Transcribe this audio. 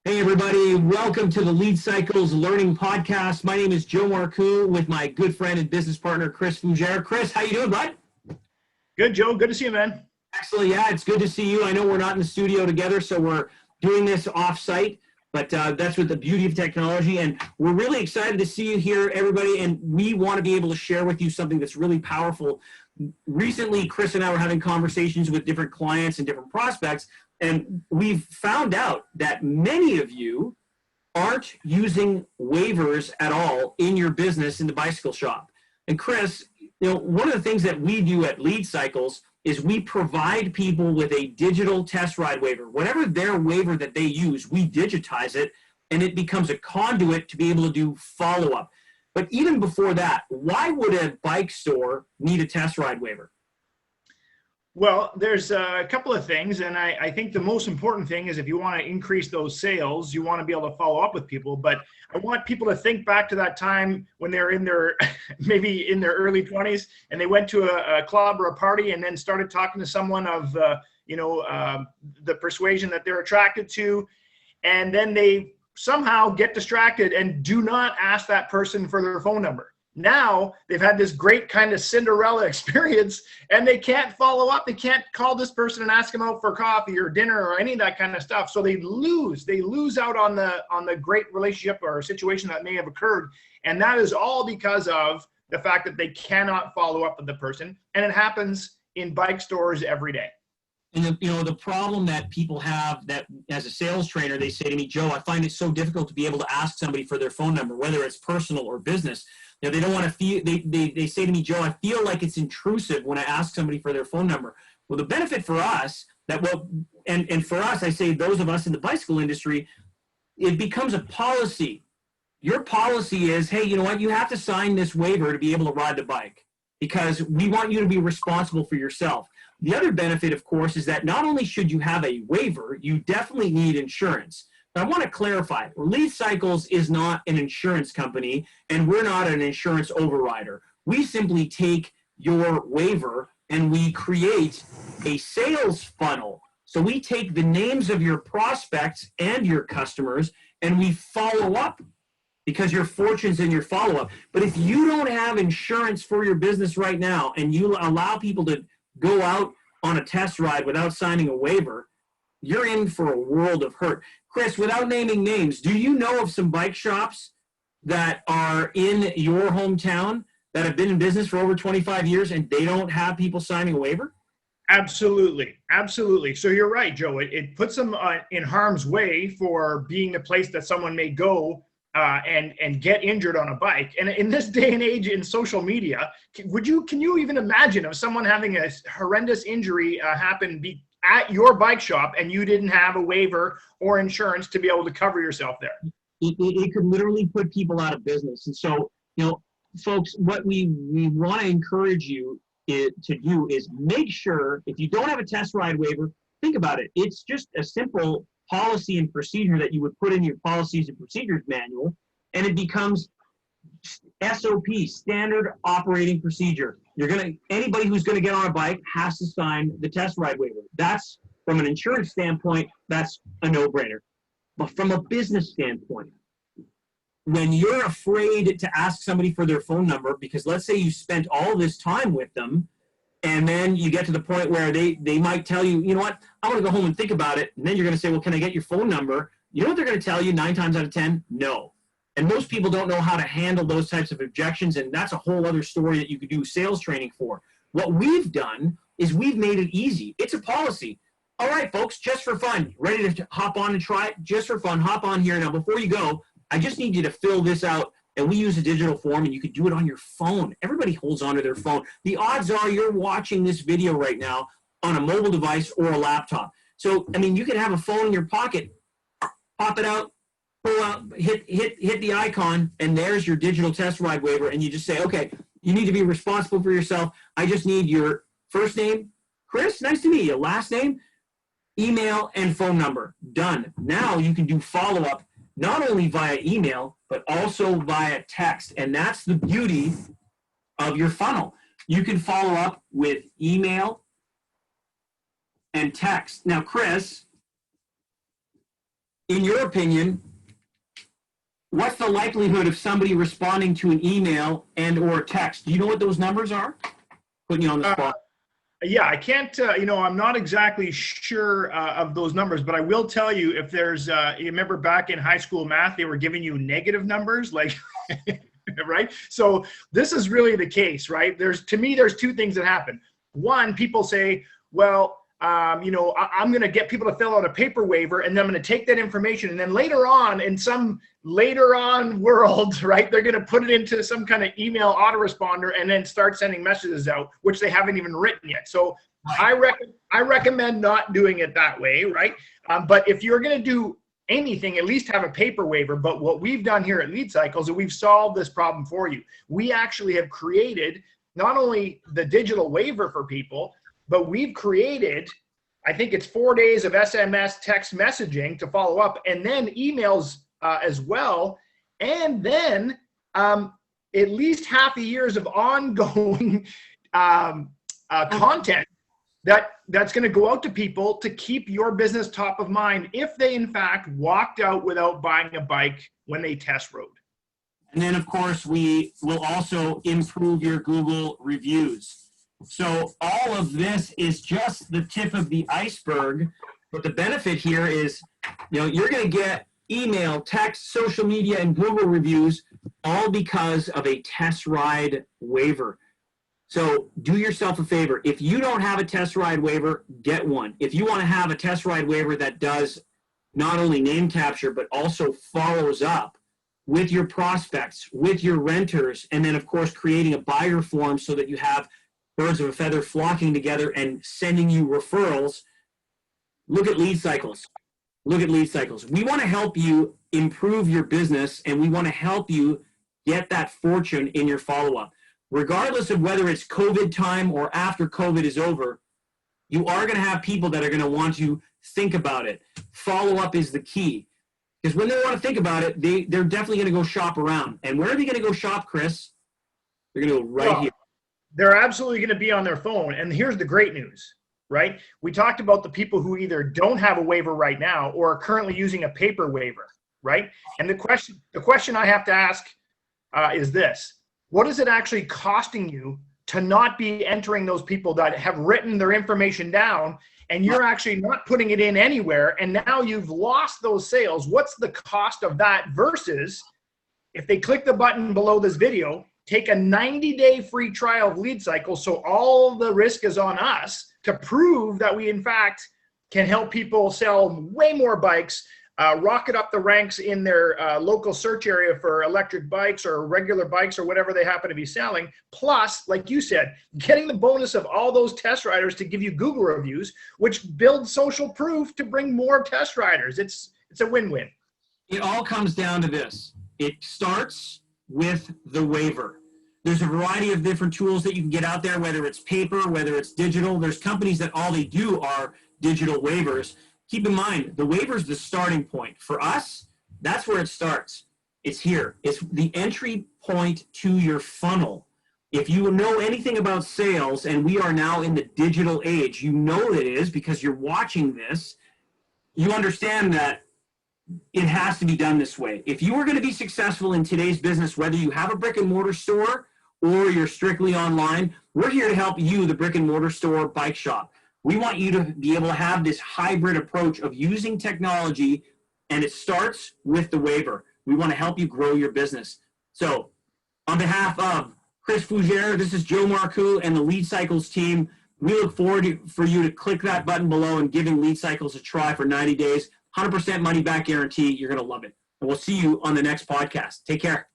Hey everybody, welcome to the LeadCycles Learning Podcast. My name is Joe Marcoux with my good friend and business partner, Chris Fougere. Chris, how you doing, bud? Good, Joe. Good to see you, man. Excellent. Yeah, it's good to see you. I know we're not in the studio together, so we're doing this off-site, but that's with the beauty of technology, and we're really excited to see you here, everybody, and we want to be able to share with you something that's really powerful. Recently, Chris and I were having conversations with different clients and different prospects, and we've found out that many of you aren't using waivers at all in your business in the bicycle shop. And Chris, one of the things that we do at LeadCycles is we provide people with a digital test ride waiver. Whatever their waiver that they use, we digitize it, and it becomes a conduit to be able to do follow-up. But even before that, why would a bike store need a test ride waiver? Well, there's a couple of things, and I think the most important thing is if you want to increase those sales, you want to be able to follow up with people. But I want people to think back to that time when they're in their, maybe in their early 20s, and they went to a club or a party and then started talking to someone of, the persuasion that they're attracted to, and then they somehow get distracted and do not ask that person for their phone number. Now they've had this great kind of Cinderella experience and they can't follow up. They can't call this person and ask them out for coffee or dinner or any of that kind of stuff. So they lose out on the great relationship or situation that may have occurred. And that is all because of the fact that they cannot follow up with the person. And it happens in bike stores every day. And the problem that people have, that as a sales trainer, they say to me, Joe, I find it so difficult to be able to ask somebody for their phone number, whether it's personal or business. They don't want to feel, they say to me, Joe, I feel like it's intrusive when I ask somebody for their phone number. Well, the benefit for us, and for us, I say those of us in the bicycle industry, it becomes a policy. Your policy is, hey, you know what, you have to sign this waiver to be able to ride the bike because we want you to be responsible for yourself. The other benefit, of course, is that not only should you have a waiver, you definitely need insurance. But I want to clarify, LeadCycles is not an insurance company, and we're not an insurance overrider. We simply take your waiver and we create a sales funnel. So we take the names of your prospects and your customers, and we follow up because your fortune's in your follow-up. But if you don't have insurance for your business right now and you allow people to go out on a test ride without signing a waiver, you're in for a world of hurt. Chris, without naming names, do you know of some bike shops that are in your hometown that have been in business for over 25 years and they don't have people signing a waiver? Absolutely. Absolutely. So you're right, Joe. It puts them in harm's way for being a place that someone may go and get injured on a bike. And in this day and age in social media, can you even imagine of someone having a horrendous injury happen at your bike shop and you didn't have a waiver or insurance to be able to cover yourself there? It could literally put people out of business. And so, folks, what we want to encourage you to do is make sure, if you don't have a test ride waiver, think about it. It's just a simple policy and procedure that you would put in your policies and procedures manual, and it becomes SOP, standard operating procedure. Anybody who's gonna get on a bike has to sign the test ride waiver. That's, from an insurance standpoint, that's a no-brainer. But from a business standpoint, when you're afraid to ask somebody for their phone number, because let's say you spent all this time with them, and then you get to the point where they might tell you, you know what, I want to go home and think about it. And then you're going to say, well, can I get your phone number? You know what they're going to tell you 9 times out of 10? No. And most people don't know how to handle those types of objections. And that's a whole other story that you could do sales training for. What we've done is we've made it easy. It's a policy. All right, folks, just for fun, ready to hop on and try it? Just for fun, hop on here. Now, before you go, I just need you to fill this out. And we use a digital form, and you could do it on your phone. Everybody holds onto their phone. The odds are you're watching this video right now on a mobile device or a laptop. So, I mean, you can have a phone in your pocket, pop it out, pull out, hit the icon, and there's your digital test ride waiver. And you just say, okay, you need to be responsible for yourself. I just need your first name, Chris, nice to meet you, last name, email, and phone number. Done. Now you can do follow-up, not only via email, but also via text. And that's the beauty of your funnel. You can follow up with email and text. Now, Chris, in your opinion, what's the likelihood of somebody responding to an email and or text? Do you know what those numbers are? Putting you on the spot. Yeah, I can't, I'm not exactly sure of those numbers, but I will tell you if there's, you remember back in high school math, they were giving you negative numbers, like, right? So this is really the case, right? To me, there's two things that happen. One, people say, well, I'm going to get people to fill out a paper waiver, and then I'm going to take that information, and then later on, in some later on world, right, they're going to put it into some kind of email autoresponder and then start sending messages out, which they haven't even written yet. So I recommend not doing it that way, right? But if you're going to do anything, at least have a paper waiver. But what we've done here at LeadCycles is we've solved this problem for you. We actually have created not only the digital waiver for people, but we've created, I think it's 4 days of SMS text messaging to follow up, and then emails as well. And then at least half a years of ongoing content that's going to go out to people to keep your business top of mind if they in fact walked out without buying a bike when they test rode. And then of course we will also improve your Google reviews. So all of this is just the tip of the iceberg, but the benefit here is, you're going to get email, text, social media, and Google reviews, all because of a test ride waiver. So do yourself a favor. If you don't have a test ride waiver, get one. If you want to have a test ride waiver that does not only name capture, but also follows up with your prospects, with your renters, and then of course creating a buyer form so that you have birds of a feather flocking together and sending you referrals, look at LeadCycles. Look at LeadCycles. We want to help you improve your business, and we want to help you get that fortune in your follow-up. Regardless of whether it's COVID time or after COVID is over, you are going to have people that are going to want to think about it. Follow-up is the key. Because when they want to think about it, they're definitely going to go shop around. And where are they going to go shop, Chris? They're going to go right here. They're absolutely going to be on their phone. And here's the great news, right? We talked about the people who either don't have a waiver right now or are currently using a paper waiver, right? And the question I have to ask is this: what is it actually costing you to not be entering those people that have written their information down, and you're actually not putting it in anywhere, and now you've lost those sales? What's the cost of that versus if they click the button below this video, take a 90-day free trial of LeadCycles, so all the risk is on us to prove that we, in fact, can help people sell way more bikes, rocket up the ranks in their local search area for electric bikes or regular bikes or whatever they happen to be selling. Plus, like you said, getting the bonus of all those test riders to give you Google reviews, which builds social proof to bring more test riders. It's a win-win. It all comes down to this. It starts with the waiver. There's a variety of different tools that you can get out there, whether it's paper, whether it's digital. There's companies that all they do are digital waivers. Keep in mind, the waiver is the starting point. For us, that's where it starts. It's here. It's the entry point to your funnel. If you know anything about sales, and we are now in the digital age, you know it is because you're watching this, you understand that it has to be done this way. If you are going to be successful in today's business, whether you have a brick and mortar store or you're strictly online, we're here to help you, the brick and mortar store bike shop. We want you to be able to have this hybrid approach of using technology, and it starts with the waiver. We want to help you grow your business. So on behalf of Chris Fougere, this is Joe Marcoux and the LeadCycles team. We look forward for you to click that button below and giving LeadCycles a try for 90 days. 100% money back guarantee. You're going to love it. And we'll see you on the next podcast. Take care.